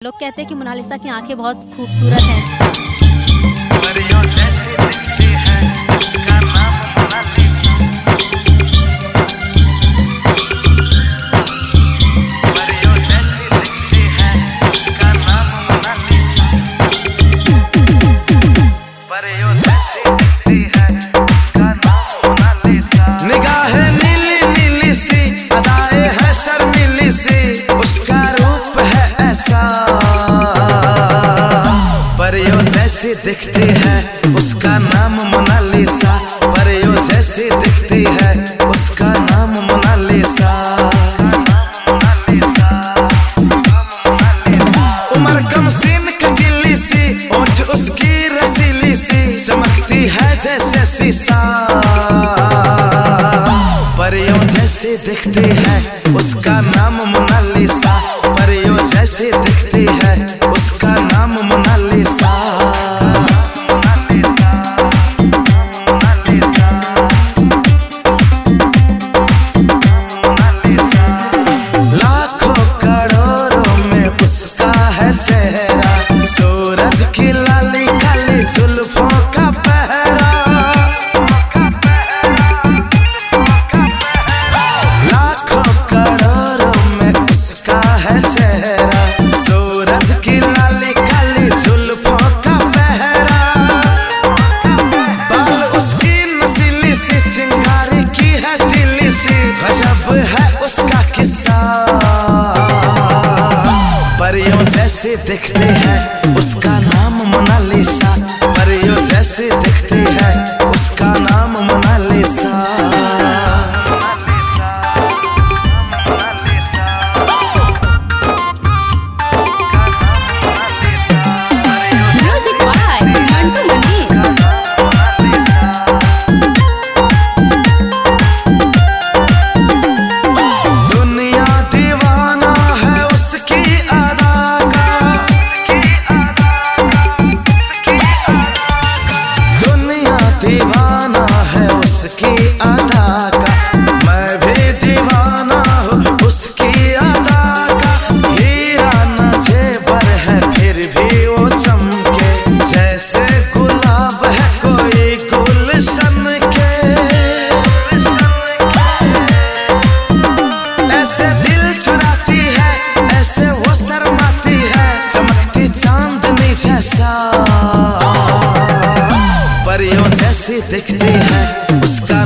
लोग कहते हैं कि मोनालिसा की आंखें बहुत खूबसूरत हैं। निगाहें नीली नीली सी, अदाएं है शर्मीली सी, उसका रूप है ऐसा परियों जैसी दिखती है, उसका नाम मोनालिसा। परियों जैसी दिखती है, उसका नाम मोनालिसा। उम्र कम सीन कटीली सी, ओठ उसकी रसीली सी, चमकती है जैसे शीशा। परियों जैसी दिखती है, उसका नाम मोनालिसा। परियों जैसी दिखती है, उसका नाम मोनालिसा। लाखों करोड़ों में उसका है चेहरा, सूरज की लाली काली जुल्फों का पहरा। लाखों करोड़ों में उसका है चेहरा, सूरज की लाली काली जुल्फों का पहरा। बाल उसकी नसीली सी, चिंगारी की है दिली सी, गजब है उसका किस्सा। परियों जैसी दिखती है, उसका नाम मोनालिसा। परियों जैसी दिखती है, उसका नाम Monalisa. Music by Mantu Moni. दुनिया दीवाना है उसकी अदा का, दुनिया दीवाना है उसकी अदा का। मैं भी दीवाना हूँ उसकी अदा का। हीरा न जेवर है फिर भी वो चमके, जैसे गुलाब है कोई गुलशन के। ऐसे दिल चुराती है, ऐसे वो शर्माती है, चमकती चांदनी जैसा। परियों जैसी दिखती है, उसका